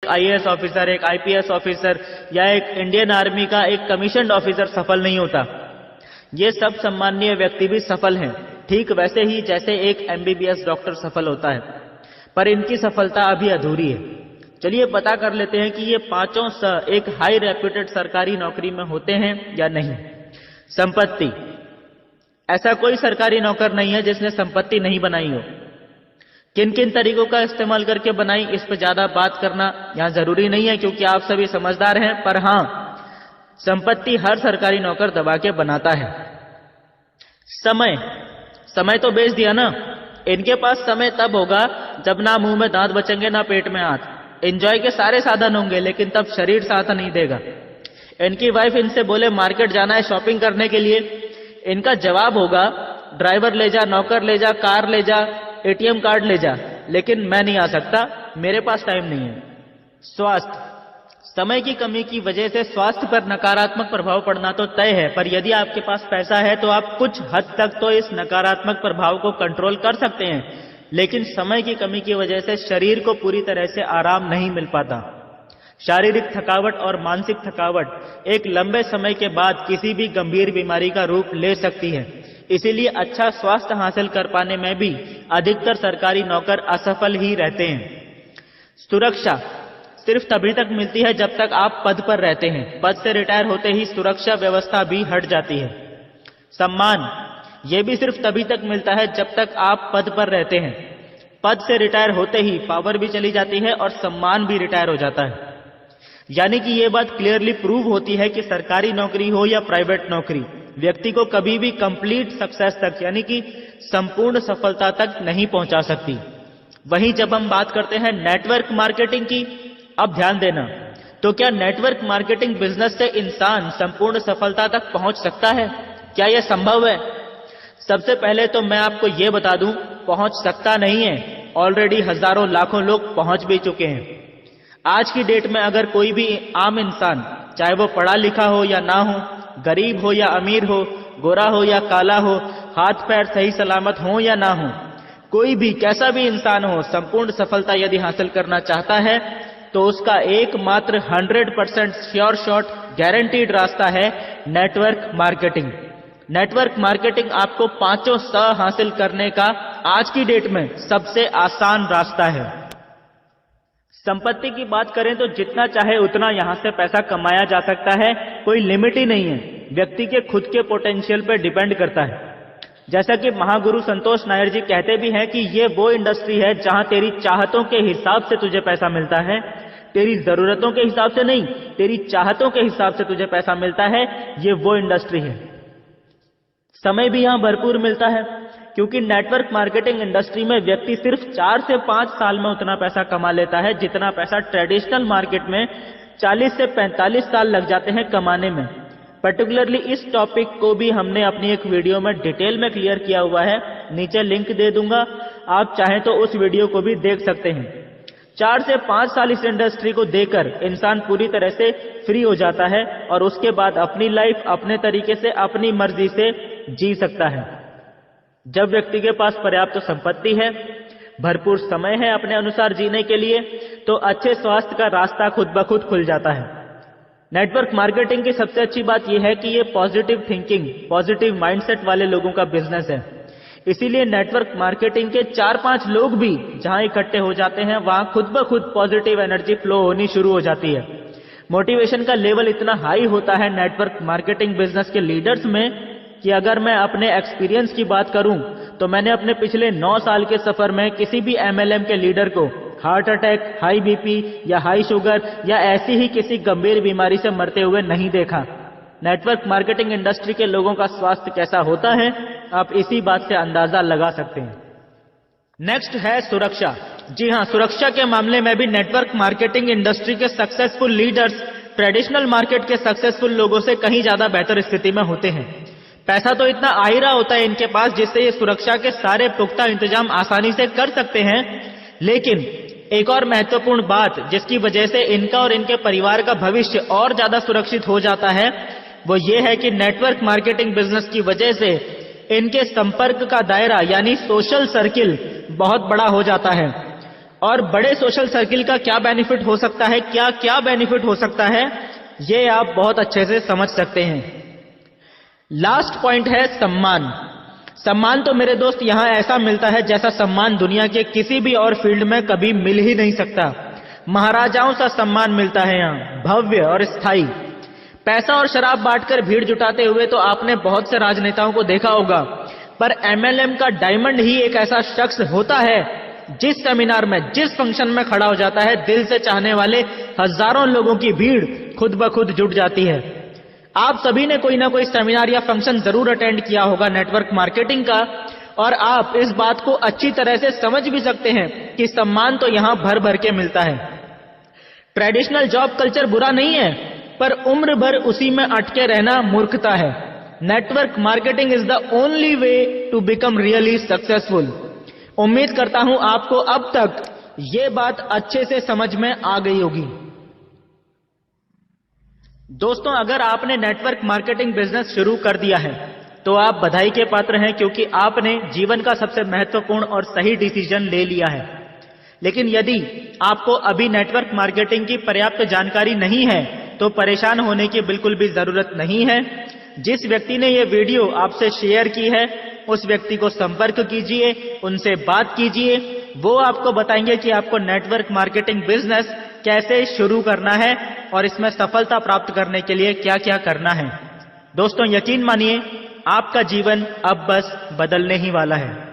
IAS officer, एक IPS officer या एक इंडियन आर्मी का एक कमीशन्ड ऑफिसर सफल नहीं होता। ये सब सम्मानीय व्यक्ति भी सफल हैं, ठीक वैसे ही जैसे एक एमबीबीएस डॉक्टर सफल होता है, पर इनकी सफलता अभी अधूरी है। चलिए पता कर लेते हैं कि ये पांचों एक हाई रेप्यूटेड सरकारी नौकरी में होते हैं या नहीं। संपत्ति, ऐसा कोई सरकारी नौकर नहीं है जिसने संपत्ति नहीं बनाई हो। किन किन तरीकों का इस्तेमाल करके बनाई, इस पर ज्यादा बात करना यहां जरूरी नहीं है क्योंकि आप सभी समझदार हैं, पर हां, संपत्ति हर सरकारी नौकर दबा के बनाता है। समय तो बेच दिया ना। इनके पास समय तब होगा जब ना मुंह में दांत बचेंगे ना पेट में हाथ। एंजॉय के सारे साधन होंगे लेकिन तब शरीर साथ नहीं देगा। इनकी वाइफ इनसे बोले मार्केट जाना है शॉपिंग करने के लिए, इनका जवाब होगा ड्राइवर ले जा, नौकर ले जा, कार ले जा, एटीएम कार्ड ले जा, लेकिन मैं नहीं आ सकता, मेरे पास टाइम नहीं है। स्वास्थ्य, समय की कमी की वजह से स्वास्थ्य पर नकारात्मक प्रभाव पड़ना तो तय है, पर यदि आपके पास पैसा है तो आप कुछ हद तक तो इस नकारात्मक प्रभाव को कंट्रोल कर सकते हैं, लेकिन समय की कमी की वजह से शरीर को पूरी तरह से आराम नहीं मिल पाता। शारीरिक थकावट और मानसिक थकावट एक लंबे समय के बाद किसी भी गंभीर बीमारी का रूप ले सकती है। इसीलिए अच्छा स्वास्थ्य हासिल कर पाने में भी अधिकतर सरकारी नौकर असफल ही रहते हैं। सुरक्षा सिर्फ तभी तक मिलती है जब तक आप पद पर रहते हैं। पद से रिटायर होते ही सुरक्षा व्यवस्था भी हट जाती है। सम्मान, यह भी सिर्फ तभी तक मिलता है जब तक आप पद पर रहते हैं। पद से रिटायर होते ही पावर भी चली जाती है और सम्मान भी रिटायर हो जाता है। यानी कि यह बात क्लियरली प्रूव होती है कि सरकारी नौकरी हो या प्राइवेट नौकरी, व्यक्ति को कभी भी कंप्लीट सक्सेस तक यानी कि संपूर्ण सफलता तक नहीं पहुंचा सकती। वहीं जब हम बात करते हैं नेटवर्क मार्केटिंग की, अब ध्यान देना, तो क्या नेटवर्क मार्केटिंग बिजनेस से इंसान संपूर्ण सफलता तक पहुंच सकता है? क्या यह संभव है? सबसे पहले तो मैं आपको यह बता दूं, पहुंच सकता नहीं है। ऑलरेडी हजारों लाखों लोग पहुंच भी चुके हैं। आज की डेट में अगर कोई भी आम इंसान, चाहे वो पढ़ा लिखा हो या ना हो, गरीब हो या अमीर हो, गोरा हो या काला हो, हाथ पैर सही सलामत हो या ना हो, कोई भी कैसा भी इंसान हो, संपूर्ण सफलता यदि हासिल करना चाहता है तो उसका एकमात्र 100% श्योर शॉट गारंटीड रास्ता है नेटवर्क मार्केटिंग। नेटवर्क मार्केटिंग आपको पांचों स हासिल करने का आज की डेट में सबसे आसान रास्ता है। संपत्ति की बात करें तो जितना चाहे उतना यहां से पैसा कमाया जा सकता है, कोई लिमिट ही नहीं है। व्यक्ति के खुद के पोटेंशियल पर डिपेंड करता है। जैसा कि महागुरु संतोष नायर जी कहते भी हैं कि ये वो इंडस्ट्री है जहां तेरी चाहतों के हिसाब से तुझे पैसा मिलता है, तेरी जरूरतों के हिसाब से नहीं, तेरी चाहतों के हिसाब से तुझे पैसा मिलता है। ये वो इंडस्ट्री है। समय भी यहां भरपूर मिलता है क्योंकि नेटवर्क मार्केटिंग इंडस्ट्री में व्यक्ति सिर्फ 4 से 5 साल में उतना पैसा कमा लेता है जितना पैसा ट्रेडिशनल मार्केट में 40 से 45 साल लग जाते हैं कमाने में। पर्टिकुलरली इस टॉपिक को भी हमने अपनी एक वीडियो में डिटेल में क्लियर किया हुआ है, नीचे लिंक दे दूंगा, आप चाहें तो उस वीडियो को भी देख सकते हैं। 4 से 5 साल इस इंडस्ट्री को देकर इंसान पूरी तरह से फ्री हो जाता है और उसके बाद अपनी लाइफ अपने तरीके से अपनी मर्जी से जी सकता है। जब व्यक्ति के पास पर्याप्त संपत्ति है, भरपूर समय है अपने अनुसार जीने के लिए, तो अच्छे स्वास्थ्य का रास्ता खुद ब खुद खुल जाता है। नेटवर्क मार्केटिंग की सबसे अच्छी बात यह है कि ये पॉजिटिव थिंकिंग, पॉजिटिव माइंडसेट वाले लोगों का बिजनेस है। इसीलिए नेटवर्क मार्केटिंग के 4-5 लोग भी जहां इकट्ठे हो जाते हैं वहां खुद ब खुद पॉजिटिव एनर्जी फ्लो होनी शुरू हो जाती है। मोटिवेशन का लेवल इतना हाई होता है नेटवर्क मार्केटिंग बिजनेस के लीडर्स में कि अगर मैं अपने एक्सपीरियंस की बात करूं तो मैंने अपने पिछले 9 साल के सफर में किसी भी एमएलएम के लीडर को हार्ट अटैक, हाई बीपी या हाई शुगर या ऐसी ही किसी गंभीर बीमारी से मरते हुए नहीं देखा। नेटवर्क मार्केटिंग इंडस्ट्री के लोगों का स्वास्थ्य कैसा होता है, आप इसी बात से अंदाजा लगा सकते हैं। नेक्स्ट है सुरक्षा। जी हां, सुरक्षा के मामले में भी नेटवर्क मार्केटिंग इंडस्ट्री के सक्सेसफुल लीडर्स ट्रेडिशनल मार्केट के सक्सेसफुल लोगों से कहीं ज्यादा बेहतर स्थिति में होते हैं। पैसा तो इतना आ ही रहा होता है इनके पास जिससे ये सुरक्षा के सारे पुख्ता इंतजाम आसानी से कर सकते हैं। लेकिन एक और महत्वपूर्ण बात जिसकी वजह से इनका और इनके परिवार का भविष्य और ज्यादा सुरक्षित हो जाता है, वो ये है कि नेटवर्क मार्केटिंग बिजनेस की वजह से इनके संपर्क का दायरा यानी सोशल सर्किल बहुत बड़ा हो जाता है। और बड़े सोशल सर्किल का क्या बेनिफिट हो सकता है, क्या क्या बेनिफिट हो सकता है, ये आप बहुत अच्छे से समझ सकते हैं। लास्ट पॉइंट है सम्मान। सम्मान तो मेरे दोस्त यहां ऐसा मिलता है जैसा सम्मान दुनिया के किसी भी और फील्ड में कभी मिल ही नहीं सकता। महाराजाओं सा सम्मान मिलता है यहां, भव्य और स्थायी। पैसा और शराब बांटकर भीड़ जुटाते हुए तो आपने बहुत से राजनेताओं को देखा होगा, पर एमएलएम का डायमंड ही एक ऐसा शख्स होता है जिस सेमिनार में, जिस फंक्शन में खड़ा हो जाता है, दिल से चाहने वाले हजारों लोगों की भीड़ खुद ब खुद जुट जाती है। आप सभी ने कोई ना कोई सेमिनार या फंक्शन जरूर अटेंड किया होगा नेटवर्क मार्केटिंग का, और आप इस बात को अच्छी तरह से समझ भी सकते हैं कि सम्मान तो यहां भर भर के मिलता है। ट्रेडिशनल जॉब कल्चर बुरा नहीं है, पर उम्र भर उसी में अटके रहना मूर्खता है। Network marketing is the only way to become really successful. उम्मीद करता हूं आपको अब तक ये बात अच्छे से समझ में आ गई होगी। दोस्तों, अगर आपने नेटवर्क मार्केटिंग बिजनेस शुरू कर दिया है तो आप बधाई के पात्र हैं, क्योंकि आपने जीवन का सबसे महत्वपूर्ण और सही डिसीजन ले लिया है। लेकिन यदि आपको अभी नेटवर्क मार्केटिंग की पर्याप्त जानकारी नहीं है तो परेशान होने की बिल्कुल भी जरूरत नहीं है। जिस व्यक्ति ने यह वीडियो आपसे शेयर की है उस व्यक्ति को संपर्क कीजिए, उनसे बात कीजिए। वो आपको बताएंगे कि आपको नेटवर्क मार्केटिंग बिजनेस कैसे शुरू करना है और इसमें सफलता प्राप्त करने के लिए क्या क्या करना है। दोस्तों, यकीन मानिए आपका जीवन अब बस बदलने ही वाला है।